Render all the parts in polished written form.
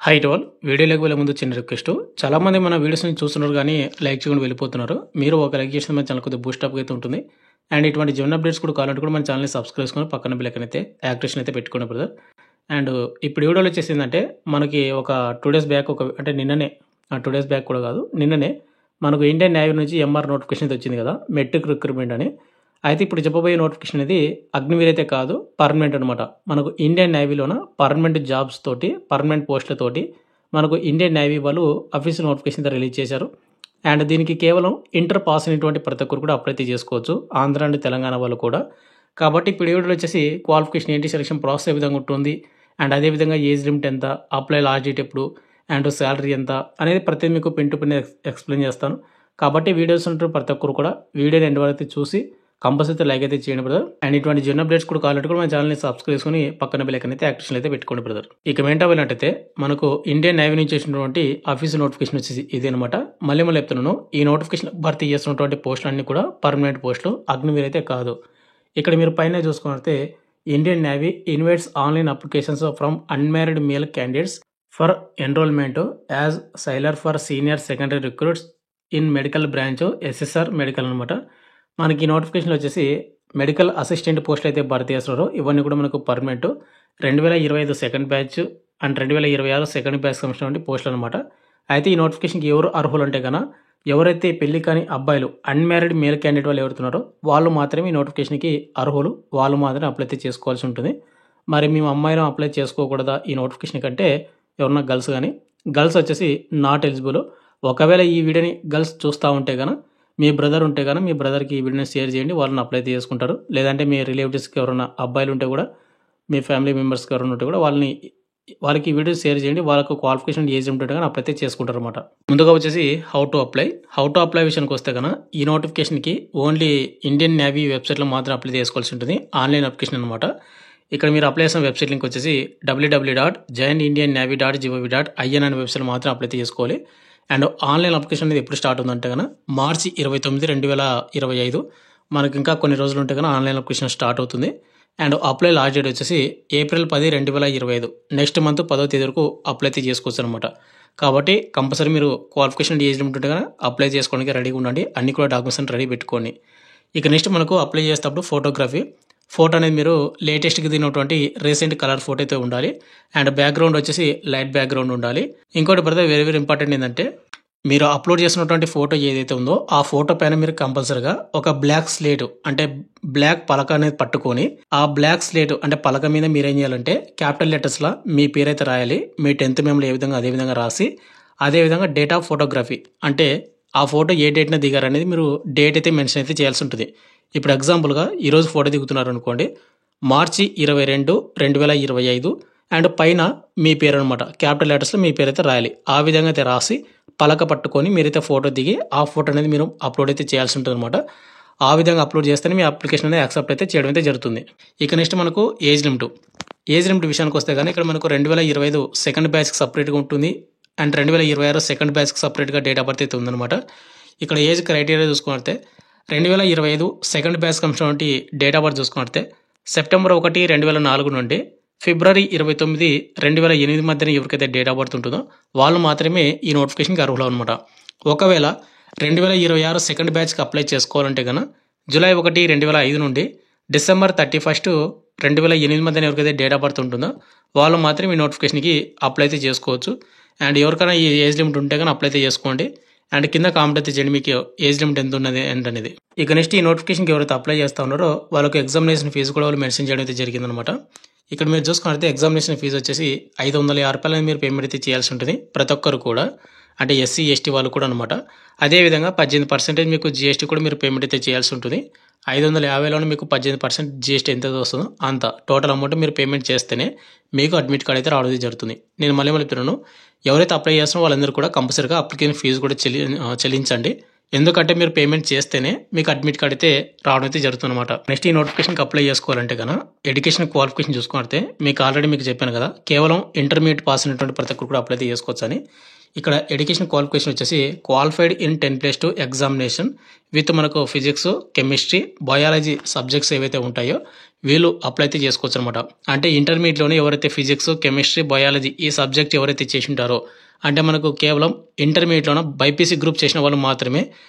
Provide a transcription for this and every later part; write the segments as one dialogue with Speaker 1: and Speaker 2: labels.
Speaker 1: High to all వీడియోలోకి వెళ్ళే ముందు చిన్న రిక్వెస్ట్. చాలామంది మన వీడియోస్ని చూస్తున్నారు కానీ లైక్ చేయకుండా వెళ్ళిపోతున్నారు. మీరు ఒక లైక్ చేసిన మన ఛానల్ కొద్దిగా బూస్టప్ అయితే ఉంటుంది. అండ్ ఇటువంటి జోన్ అప్డేట్స్ కూడా కావాలంటే కూడా మన ఛానల్ని సబ్స్క్రైబ్ చేసుకొని పక్కన బెల్ ఐకాన్ అయితే యాక్టివేషన్ అయితే పెట్టుకోండి బ్రదర్. అండ్ ఇప్పుడు వీడియోలో వచ్చేసి ఏంటంటే మనకి ఒక 2 డేస్ బ్యాక్ అంటే నిన్ననే 2 డేస్ బ్యాక్ కూడా కాదు నిన్ననే మనకు ఇండియన్ నేవీ నుంచి ఎంఆర్ నోటిఫికేషన్ అయితే వచ్చింది కదా, మెట్రిక్ రిక్రూట్మెంట్ అని. అయితే ఇప్పుడు చెప్పబోయే నోటిఫికేషన్ అనేది అగ్నివీర్ అయితే కాదు, పర్మనెంట్ అనమాట. మనకు ఇండియన్ నేవీలోన పర్మనెంట్ జాబ్స్ తోటి పర్మనెంట్ పోస్టులతోటి మనకు ఇండియన్ నేవీ వాళ్ళు అఫీషియల్ నోటిఫికేషన్ అయితే రిలీజ్ చేశారు. అండ్ దీనికి కేవలం ఇంటర్ పాస్ అయినటువంటి ప్రతి ఒక్కరు కూడా అప్లై అయితే చేసుకోవచ్చు, ఆంధ్ర అండ్ తెలంగాణ వాళ్ళు కూడా. కాబట్టి ఇప్పుడు ఈ వీడియోలో వచ్చేసి క్వాలిఫికేషన్ ఏంటి, సెలక్షన్ ప్రాసెస్ ఏ విధంగా ఉంటుంది, అండ్ అదేవిధంగా ఏజ్ లిమిట్ ఎంత, అప్లై లాస్ట్ డేట్ ఎప్పుడు, అండ్ శాలరీ ఎంత అనేది ప్రతి మీకు పిన్ టు పిన్ ఎక్స్ప్లెయిన్ చేస్తాను. కాబట్టి వీడియోస్ ఉంటే ప్రతి ఒక్కరు కూడా వీడియోని ఎండ్ వరకు చూసి కంపల్సరీ లైక్ అయితే చేయండి బ్రదర్. అండ్ ఇటువంటి జన్ అప్డేట్స్ కూడా కావాలంటే కూడా మన ఛానల్ని సబ్స్క్రైబ్ చేసుకుని పక్కన బెల్ ఐకాన్ అయితే యాక్టివేషన్ అయితే పెట్టుకోండి బ్రదర్. ఇక మెయిన్ వెళ్ళినట్టయితే మనకు ఇండియన్ నేవీ నుంచి చేసినటువంటి ఆఫీసు నోటిఫికేషన్ వచ్చేసి ఇది అనమాట. మళ్ళీ చెప్తున్నాను, ఈ నోటిఫికేషన్ భర్తీ చేస్తున్నటువంటి పోస్టులు అన్ని కూడా పర్మనెంట్ పోస్టులు, అగ్నివీర్ అయితే కాదు. ఇక్కడ మీరు పైన చూసుకుంటే Indian navy invites online applications from unmarried male candidates for enrolment as sailor for senior secondary recruits in medical branch SSR medical అనమాట. మనకి నోటిఫికేషన్లో వచ్చేసి మెడికల్ అసిస్టెంట్ పోస్టులు అయితే భర్తీ చేస్తున్నారు. ఇవన్నీ కూడా మనకు permanent 2025 second batch and 2026 second batch సంబంధించిన పోస్టులు అనమాట. అయితే ఈ నోటిఫికేషన్కి ఎవరు అర్హులు అంటే కన్నా ఎవరైతే పెళ్లి కాని అబ్బాయిలు అన్మ్యారీడ్ మేల్ క్యాండిడేట్ వాళ్ళు ఎవరుతున్నారో వాళ్ళు మాత్రమే ఈ నోటిఫికేషన్కి అర్హులు, వాళ్ళు మాత్రమే అప్లై చేసుకోవాల్సి ఉంటుంది. మరి మేము అమ్మాయిలు అప్లై చేసుకోకూడదా ఈ నోటిఫికేషన్ కంటే ఎవరన్నా గర్ల్స్ వచ్చేసి నాట్ ఎలిజిబుల్. ఒకవేళ ఈ వీడియోని గర్ల్స్ చూస్తూ ఉంటే కనుక మీ బ్రదర్ ఉంటే కానీ మీ బ్రదర్కి ఈ వీడియోని షేర్ చేయండి, వాళ్ళని అప్లై చేసుకుంటారు. లేదంటే మీ రిలేటివ్స్కి ఎవరైనా అబ్బాయిలు ఉంటే కూడా మీ ఫ్యామిలీ మెంబర్స్కి ఎవరైనా ఉంటే కూడా వాళ్ళకి ఈ వీడియో షేర్ చేయండి. వాళ్ళకు క్వాలిఫికేషన్ ఏజ్ ఉంటే కానీ అప్లై చేసుకుంటారు అనమాట. ముందుగా వచ్చేసి హౌ టు అప్లై విషయానికి వస్తే కన్నా ఈ నోటిఫికేషన్కి ఓన్లీ ఇండియన్ నేవీ వెబ్సైట్లో మాత్రం అప్లై చేసుకోవాల్సి ఉంటుంది, ఆన్లైన్ అప్లికేషన్ అనమాట. ఇక్కడ మీరు అప్లై చేసిన వెబ్సైట్ లింక్ వచ్చేసి www.joinindiannavy.gov.in అనే వెబ్సైట్ మాత్రం అప్లై చేసుకోవాలి. అండ్ ఆన్లైన్ అప్లికేషన్ అనేది ఎప్పుడు స్టార్ట్ ఉందంటే కన్నా మార్చి 29, 2025. మనకి ఇంకా కొన్ని రోజులు ఉంటే కన్నా ఆన్లైన్ అప్లికేషన్ స్టార్ట్ అవుతుంది. అండ్ అప్లై లాస్ట్ డేట్ వచ్చేసి ఏప్రిల్ 10, 2025. నెక్స్ట్ మంత్ 10వ తేదీ వరకు అప్లై అయితే చేసుకోవచ్చు అనమాట. కాబట్టి కంపల్సరీ మీరు క్వాలిఫికేషన్ ఏజ్ లిమిట్ ఉంటే కన్నా అప్లై చేసుకోవడానికి రెడీగా ఉండండి, అన్ని కూడా డాక్యుమెంట్స్ రెడీ పెట్టుకోండి. ఇక నెక్స్ట్ మనకు అప్లై చేసేటప్పుడు ఫోటో అనేది మీరు లేటెస్ట్గా దిగినటువంటి రీసెంట్ కలర్ ఫోటో అయితే ఉండాలి. అండ్ బ్యాక్గ్రౌండ్ వచ్చేసి లైట్ బ్యాక్గ్రౌండ్ ఉండాలి. ఇంకోటి బ్రదర్ వెరీ వెరీ ఇంపార్టెంట్ ఏంటంటే మీరు అప్లోడ్ చేసినటువంటి ఫోటో ఏదైతే ఉందో ఆ ఫోటో పైన మీరు కంపల్సరీగా ఒక బ్లాక్ స్లేట్ అంటే బ్లాక్ పలక అనేది పట్టుకొని ఆ బ్లాక్ స్లేట్ అంటే పలక మీద మీరు ఏం చేయాలంటే క్యాపిటల్ లెటర్స్లో మీ పేరైతే రాయాలి. మీ 10th మెమోలో ఏ విధంగా అదే విధంగా రాసి అదేవిధంగా డేట్ ఆఫ్ ఫోటోగ్రఫీ అంటే ఆ ఫోటో ఏ డేట్న దిగారు అనేది మీరు డేట్ అయితే మెన్షన్ అయితే చేయాల్సి ఉంటుంది. ఇప్పుడు ఎగ్జాంపుల్గా ఈరోజు ఫోటో దిగుతున్నారు అనుకోండి, మార్చి 22, 2025 అండ్ పైన మీ పేరు అనమాట క్యాపిటల్ లెటర్స్లో మీ పేరు అయితే రాయాలి. ఆ విధంగా అయితే రాసి పలక పట్టుకొని మీరైతే ఫోటో దిగి ఆ ఫోటో అనేది మీరు అప్లోడ్ అయితే చేయాల్సి ఉంటుంది అనమాట. ఆ విధంగా అప్లోడ్ చేస్తేనే మీ అప్లికేషన్ అనేది యాక్సెప్ట్ అయితే చేయడం అయితే జరుగుతుంది. ఇక నెక్స్ట్ మనకు ఏజ్ లిమిట్ విషయానికి వస్తే కానీ ఇక్కడ మనకు 2025 సెకండ్ బ్యాచ్కి సపరేట్గా ఉంటుంది అండ్ 2026 సెకండ్ బ్యాచ్కి సపరేట్గా డేట్ ఆఫ్ బర్త్ అయితే ఉందన్నమాట. ఇక్కడ ఏజ్ క్రైటీరియా చూసుకుంటే 2025 సెకండ్ బ్యాచ్ సంబంధించినటువంటి డేట్ ఆఫ్ బర్త్ చూసుకుంటే సెప్టెంబర్ 1, 2004 నుండి ఫిబ్రవరి 29, 2008 మధ్యన ఎవరికైతే డేట్ ఆఫ్ బర్త్ ఉంటుందో వాళ్ళు మాత్రమే ఈ నోటిఫికేషన్కి అర్హులు అనమాట. ఒకవేళ 2026 సెకండ్ బ్యాచ్కి అప్లై చేసుకోవాలంటే కనుక జూలై 1, 2005 నుండి డిసెంబర్ 31, 2008 మధ్యన ఎవరికైతే డేట్ ఆఫ్ బర్త్ ఉంటుందో వాళ్ళు మాత్రమే ఈ నోటిఫికేషన్కి అప్లై అయితే చేసుకోవచ్చు. అండ్ ఎవరికైనా ఈ ఏజ్ లిమిట్ ఉంటే కానీ అప్లై అయితే చేసుకోండి. అండ్ కింద కామెంట్ అయితే చేయండి మీకు ఏజ్ లిమిట్ ఎంత ఉన్నది ఏంటనేది. ఇక నెక్స్ట్ ఈ నోటిఫికేషన్కి ఎవరైతే అప్లై చేస్తూ ఉన్నారో వాళ్ళకి ఎగ్జామినేషన్ ఫీజు కూడా వాళ్ళు మెన్షన్ చేయడం అయితే జరిగిందనమాట. ఇక్కడ మీరు చూసుకుంటే ఎగ్జామినేషన్ ఫీజు వచ్చేసి 550 రూపాయలని మీరు పేమెంట్ అయితే చేయాల్సి ఉంటుంది ప్రతి ఒక్కరు కూడా, అంటే ఎస్సీ ఎస్టీ వాళ్ళు కూడా అనమాట. అదేవిధంగా 18% మీకు జిఎస్టీ కూడా మీరు పేమెంట్ అయితే చేయాల్సి ఉంటుంది. 550లోనే మీకు 18% జిఎస్టీ ఎంత వస్తుందో అంత టోటల్ అమౌంట్ మీరు పేమెంట్ చేస్తేనే మీకు అడ్మిట్ కార్డ్ అయితే రావడం జరుగుతుంది. నేను మళ్ళీ చెప్తున్నాను, ఎవరైతే అప్లై చేస్తున్నారో వాళ్ళందరూ కూడా కంపల్సరీగా అప్లికేషన్ ఫీజు కూడా చెల్లించండి. ఎందుకంటే మీరు పేమెంట్ చేస్తేనే మీకు అడ్మిట్ కార్డ్ అయితే రావడం అయితే జరుగుతుంది అనమాట. నెక్స్ట్ ఈ నోటిఫికేషన్కి అప్లై చేసుకోవాలంటే కనుక ఎడ్యుకేషన్ క్వాలిఫికేషన్ చూసుకుంటే మీకు ఆల్రెడీ మీకు చెప్పాను కదా, కేవలం ఇంటర్మీడియట్ పాస్ అయినటువంటి ప్రతి ఒక్కరు కూడా అప్లై అయితే చేసుకోవచ్చు అని. ఇక్కడ ఎడ్యుకేషన్ క్వాలిఫికేషన్ వచ్చేసి క్వాలిఫైడ్ ఇన్ 10+2 ఎగ్జామినేషన్ విత్ మనకు ఫిజిక్స్, కెమిస్ట్రీ, బయాలజీ సబ్జెక్ట్స్ ఏవైతే ఉంటాయో వీళ్ళు అప్లై అయితే చేసుకోవచ్చు అనమాట. అంటే ఇంటర్మీడియట్‌లోనే ఎవరైతే ఫిజిక్స్, కెమిస్ట్రీ, బయాలజీ ఈ సబ్జెక్ట్ ఎవరైతే చేసుంటారో అంటే మనకు కేవలం ఇంటర్మీడియట్‌లోన బైపీసీ గ్రూప్ చేసిన వాళ్ళు మాత్రమే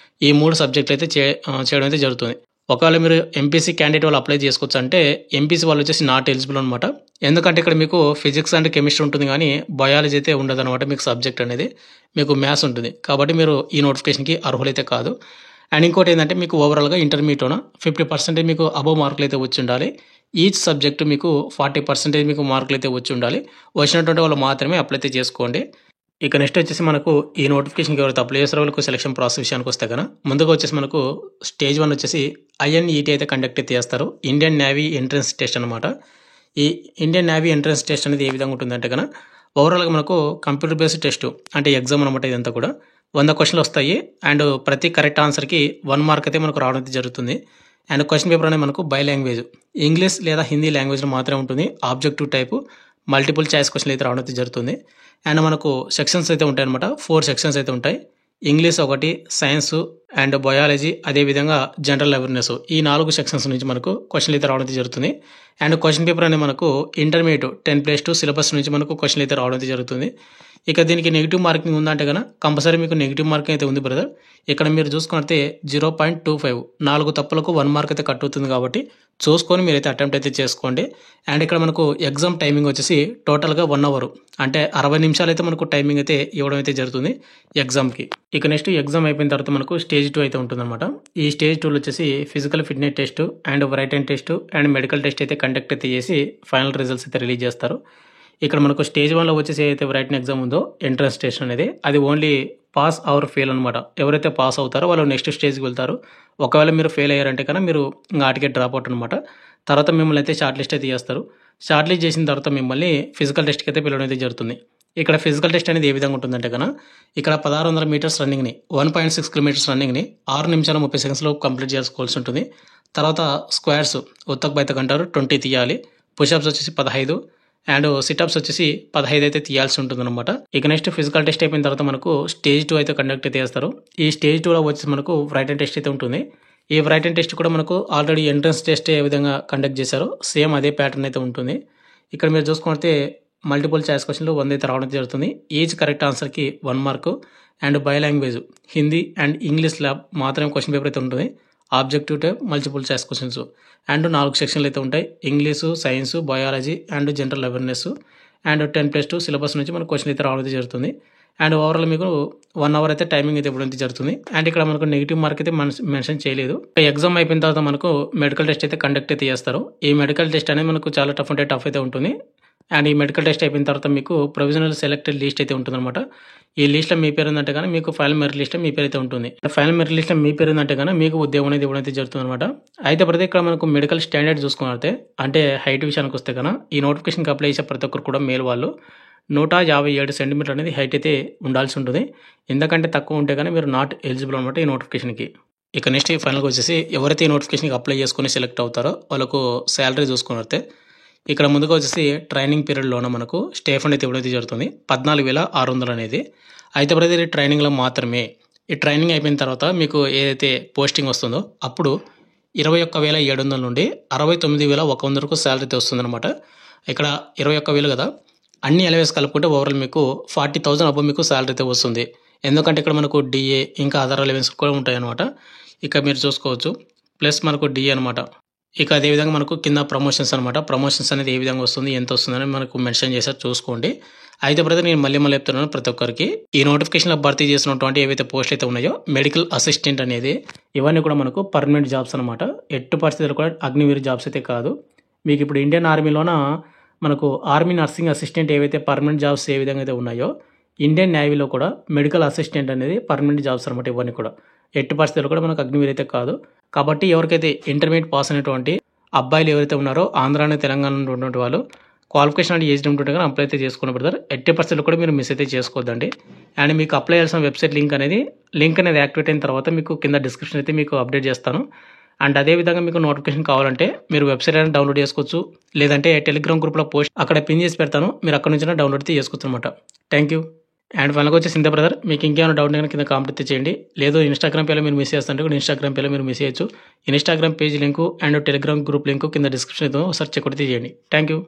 Speaker 1: ఈ 3 సబ్జెక్టులు అయితే చేయడం అయితే జరుగుతుంది. ఒకవేళ మీరు ఎంపీసీ క్యాండిడేట్ వాళ్ళు అప్లై చేసుకోవచ్చు అంటే ఎంపీసీ వాళ్ళు వచ్చేసి నాట్ ఎలిజిబుల్ అనమాట. ఎందుకంటే ఇక్కడ మీకు ఫిజిక్స్ అండ్ కెమిస్ట్రీ ఉంటుంది కానీ బయాలజీ అయితే ఉండదనమాట. మీకు సబ్జెక్ట్ అనేది మీకు మ్యాథ్స్ ఉంటుంది. కాబట్టి మీరు ఈ నోటిఫికేషన్‌కి అర్హులైతే కాదు. అండ్ ఇంకోటి ఏంటంటే మీకు ఓవరాల్‌గా ఇంటర్మీడియట్‌లోన 50% మీకు అబోవ్ మార్కులు అయితే వచ్చి ఉండాలి. ఈచ్ సబ్జెక్ట్ మీకు 40% మీకు మార్కులు అయితే వచ్చి ఉండాలి. వచ్చినటువంటి వాళ్ళు మాత్రమే అప్లై అయితే చేసుకోండి. ఇక నెక్స్ట్ వచ్చేసి మనకు ఈ నోటిఫికేషన్‌కి ఎవరైతే అప్లై చేస్తారో వాళ్ళకు సెలక్షన్ ప్రాసెస్ విషయానికి వస్తే గన ముందుగా వచ్చేసి మనకు స్టేజ్ 1 వచ్చేసి ఐఎన్ఈటీ అయితే కండక్ట్ అయితే చేస్తారు. ఇండియన్ నేవీ ఎంట్రన్స్ టెస్ట్ అనమాట. ఈ ఇండియన్ నేవీ ఎంట్రన్స్ టెస్ట్ అనేది ఏ విధంగా ఉంటుందంటే గన ఓవరాల్‌గా మనకు కంప్యూటర్ బేస్డ్ టెస్ట్ అంటే ఎగ్జామ్ అనమాట. ఇదంతా కూడా 100 క్వశ్చన్లు వస్తాయి. అండ్ ప్రతి కరెక్ట్ ఆన్సర్‌కి 1 మార్క్ అయితే మనకు రావడం అయితే జరుగుతుంది. అండ్ క్వశ్చన్ పేపర్ అనేది మనకు బై లాంగ్వేజ్ ఇంగ్లీష్ లేదా హిందీ లాంగ్వేజ్‌లో మాత్రమే ఉంటుంది. ఆబ్జెక్టివ్ టైపు మల్టిపుల్ చాయిస్ క్వశ్చన్లు అయితే రావడం అయితే జరుగుతుంది. అండ్ మనకు సెక్షన్స్ అయితే ఉంటాయన్నమాట. 4 సెక్షన్స్ అయితే ఉంటాయి. ఇంగ్లీష్ ఒకటి, సైన్స్ అండ్ బయాలజీ, అదేవిధంగా జనరల్ అవేర్నెస్ ఈ 4 సెక్షన్స్ నుంచి మనకు క్వశ్చన్లు అయితే రావడం అయితే జరుగుతుంది. అండ్ క్వశ్చన్ పేపర్ అనేది మనకు ఇంటర్మీడియట్ 10+2 సిలబస్ నుంచి మనకు క్వశ్చన్లు అయితే రావడం అయితే జరుగుతుంది. ఇక దీనికి నెగిటివ్ మార్కింగ్ ఉందంటే కనుక కంపల్సరీ మీకు నెగిటివ్ మార్కింగ్ అయితే ఉంది బ్రదర్. ఇక్కడ మీరు చూసుకుంటే 0.25 4 తప్పులకు 1 మార్క్ అయితే కట్ అవుతుంది. కాబట్టి చూసుకొని మీరైతే అటెంప్ట్ అయితే చేసుకోండి. అండ్ ఇక్కడ మనకు ఎగ్జామ్ టైమింగ్ వచ్చేసి టోటల్‌గా 1 అవర్ అంటే 60 నిమిషాలు అయితే మనకు టైమింగ్ అయితే ఇవ్వడం అయితే జరుగుతుంది ఎగ్జామ్‌కి. ఇక నెక్స్ట్ ఎగ్జామ్ అయిపోయిన తర్వాత మనకు స్టేజ్ 2 అయితే ఉంటుందన్నమాట. ఈ స్టేజ్ 2లో వచ్చేసి physical fitness test and written test and medical test అయితే కండక్ట్ అయితే చేసి ఫైనల్ రిజల్ట్స్ అయితే రిలీజ్ చేస్తారు. ఇక్కడ మనకు స్టేజ్ 1లో వచ్చేసి ఏదైతే రైటన్ ఎగ్జామ్ ఉందో ఎంట్రన్స్ టెస్ట్ అనేది అది ఓన్లీ పాస్ ఆర్ ఫెయిల్ అనమాట. ఎవరైతే పాస్ అవుతారో వాళ్ళు నెక్స్ట్ స్టేజ్‌కి వెళ్తారు. ఒకవేళ మీరు ఫెయిల్ అయ్యారంటే కనుక మీరు ఆటికే డ్రాప్ అవుట్ అనమాట. తర్వాత మిమ్మల్ని అయితే షార్ట్ లిస్ట్ అయితే చేస్తారు. షార్ట్ లిస్ట్ చేసిన తర్వాత మిమ్మల్ని ఫిజికల్ టెస్ట్‌కి అయితే పిలవడం అయితే జరుగుతుంది. ఇక్కడ ఫిజికల్ టెస్ట్ అనేది ఏ విధంగా ఉంటుందంటే కనుక ఇక్కడ 1600 మీటర్స్ రన్నింగ్‌ని 1.6 కిలోమీటర్స్ రన్నింగ్‌ని 6 నిమిషాల 30 సెకండ్స్‌లో కంప్లీట్ చేసుకోవాల్సి ఉంటుంది. తర్వాత స్క్వాట్స్ ఉత్తక్ బైతక్ అంటారు 20 తీయాలి. పుషప్స్ వచ్చేసి 15 అండ్ సిటప్స్ వచ్చేసి 15 అయితే తీయాల్సి ఉంటుందన్నమాట. ఇక నెక్స్ట్ ఫిజికల్ టెస్ట్ అయిపోయిన తర్వాత మనకు స్టేజ్ 2 అయితే కండక్ట్ అయితే చేస్తారు. ఈ స్టేజ్ 2లో వచ్చేసి మనకు రైటన్ టెస్ట్ అయితే ఉంటుంది. ఈ రైటన్ టెస్ట్ కూడా మనకు ఆల్రెడీ ఎంట్రన్స్ టెస్ట్ ఏ విధంగా కండక్ట్ చేశారో సేమ్ అదే ప్యాటర్న్ అయితే ఉంటుంది. ఇక్కడ మీరు చూసుకుంటే మల్టిపుల్ చాయిస్ క్వశ్చన్లు 100 అయితే రావడం జరుగుతుంది. ఈచ్ కరెక్ట్ ఆన్సర్‌కి 1 mark and by language Hindi and English lab మాత్రమే క్వశ్చన్ పేపర్ అయితే ఉంటుంది. Objective type multiple choice questions and 4 సెక్షన్లు అయితే ఉంటాయి. English, science, biology and general awareness and 10+2 syllabus నుంచి మనకు క్వశ్చన్ అయితే రావడం అయితే జరుగుతుంది. అండ్ ఓవరాల్ మీకు 1 అవర్ అయితే టైమింగ్ అయితే ఇవ్వడం అయితే జరుగుతుంది. అండ్ ఇక్కడ మనకు నెగిటివ్ మార్క్ అయితే మెన్షన్ చేయలేదు. ఎగ్జామ్ అయిపోయిన తర్వాత మనకు మెడికల్ టెస్ట్ అయితే కండక్ట్ అయితే చేస్తారు. ఈ మెడికల్ టెస్ట్ అనేది మనకు చాలా టఫ్ అయితే ఉంటుంది. అండ్ ఈ మెడికల్ టెస్ట్ అయిపోయిన తర్వాత మీకు ప్రొవిజనల్ సెలెక్టెడ్ లిస్ట్ అయితే ఉంటుందన్నమాట. ఈ లిస్ట్లో మీ పేరు ఉందంటే కానీ మీకు ఫైనల్ మెరిట్ లిస్ట్లో మీ పేరు అయితే ఉంటుంది. ఫైనల్ మెరిట్ లిస్ట్లో మీ పేరు ఉందంటే కానీ మీకు ఉద్యోగం అనేది ఇవ్వడం అయితే జరుగుతుంది అనమాట. అయితే ప్రతి ఇక్కడ మనకు మెడికల్ స్టాండర్డ్ చూసుకున్నట్టే అంటే హైట్ విషయానికి వస్తే కన్నా ఈ నోటిఫికేషన్కి అప్లై చేసే ప్రతి ఒక్కరు కూడా మేల్ వాళ్ళు 157 సెంటీమీటర్ అనేది హైట్ అయితే ఉండాల్సి ఉంటుంది. ఎందుకంటే తక్కువ ఉంటే కానీ మీరు నాట్ ఎలిజిబుల్ అనమాట ఈ నోటిఫికేషన్కి. ఇక నెక్స్ట్ ఫైనల్గా వచ్చేసి ఎవరైతే ఈ నోటిఫికేషన్కి అప్లై చేసుకుని సెలెక్ట్ అవుతారో వాళ్ళకు శాలరీ చూసుకున్నట్టే ఇక్కడ ముందుగా వచ్చేసి ట్రైనింగ్ పీరియడ్లోన మనకు స్టేఫండ్ అయితే ఇవ్వడం జరుగుతుంది 14,600 అనేది. అయితే ప్రతి ట్రైనింగ్లో మాత్రమే. ఈ ట్రైనింగ్ అయిపోయిన తర్వాత మీకు ఏదైతే పోస్టింగ్ వస్తుందో అప్పుడు 21,700 నుండి 69,100 వరకు శాలరీ అయితే వస్తుందన్నమాట. ఇక్కడ 21,000 కదా అన్ని అలవేస్ కలుపుకుంటే ఓవరాల్ మీకు 40,000 అబౌవ్ మీకు శాలరీ అయితే వస్తుంది. ఎందుకంటే ఇక్కడ మనకు డిఏ ఇంకా అదర్ అలవెన్స్ కూడా ఉంటాయి అనమాట. ఇక మీరు చూసుకోవచ్చు ప్లస్ మనకు డిఏ అనమాట. ఇక అదేవిధంగా మనకు కింద ప్రమోషన్స్ అనమాట. ప్రమోషన్స్ అనేది ఏ విధంగా వస్తుంది ఎంత వస్తుందని మనకు మెన్షన్ చేశారు చూసుకోండి. అయితే బ్రదర్ నేను మళ్ళీ చెప్తున్నాను ప్రతి ఒక్కరికి ఈ నోటిఫికేషన్లో భర్తీ చేసినటువంటి ఏవైతే పోస్టులు అయితే ఉన్నాయో మెడికల్ అసిస్టెంట్ అనేది ఇవన్నీ కూడా మనకు పర్మనెంట్ జాబ్స్ అనమాట. ఎట్టి పరిస్థితులు కూడా అగ్నివీర్ జాబ్స్ అయితే కాదు. మీకు ఇప్పుడు ఇండియన్ ఆర్మీలోన మనకు ఆర్మీ నర్సింగ్ అసిస్టెంట్ ఏవైతే పర్మనెంట్ జాబ్స్ ఏ విధంగా అయితే ఉన్నాయో ఇండియన్ నేవీలో కూడా మెడికల్ అసిస్టెంట్ అనేది పర్మనెంట్ జాబ్స్ అనమాట. ఇవన్నీ కూడా ఎట్టి పరిస్థితులు కూడా మనకు అగ్నివీర్ అయితే కాదు. కాబట్టి ఎవరికైతే ఇంటర్మీడియట్ పాస్ అయినటువంటి అబ్బాయిలు ఎవరైతే ఉన్నారో ఆంధ్రాని తెలంగాణలో ఉన్నటువంటి వాళ్ళు క్వాలిఫికేషన్ అంటే ఏజ్ లిమిట్ ఉంటే కానీ అప్లై అయితే చేసుకున్న బ్రదర్. ఎట్టి పరిస్థితులు కూడా మీరు మిస్ అయితే చేసుకోవద్దండి. అండ్ మీకు అప్లై చేయాల్సిన వెబ్సైట్ లింక్ అనేది యాక్టివేట్ అయిన తర్వాత మీకు కింద డిస్క్రిప్షన్ అయితే మీకు అప్డేట్ చేస్తాను. అండ్ అదేవిధంగా మీకు నోటిఫికేషన్ కావాలంటే మీరు వెబ్సైట్ అయినా డౌన్లోడ్ చేసుకోవచ్చు. లేదంటే టెలిగ్రామ్ గ్రూప్లో పోస్ట్ అక్కడ పిన్ చేసి పెడతాను. మీరు అక్కడ నుంచి డౌన్లోడ్ అయితే చేసుకోవచ్చు అనమాట. Thank you. అండ్ వాళ్ళకొచ్చేసి ఇంత బ్రదర్, మీకు ఇంకేమైనా డౌట్ కనుక కింద కామెంట్ అయితే చేయండి. లేదు ఇన్‌స్టాగ్రామ్ పేలో మీరు మెసేజ్ చేస్తుంటే కూడా ఇన్‌స్టాగ్రామ్ పేలో మీరు మెసేజ్ చేయొచ్చు. Instagram page link and Telegram group link కింద డిస్క్రిప్షన్ ఇద్దాం. ఒకసారి చెక్ అయితే చేయండి. Thank you.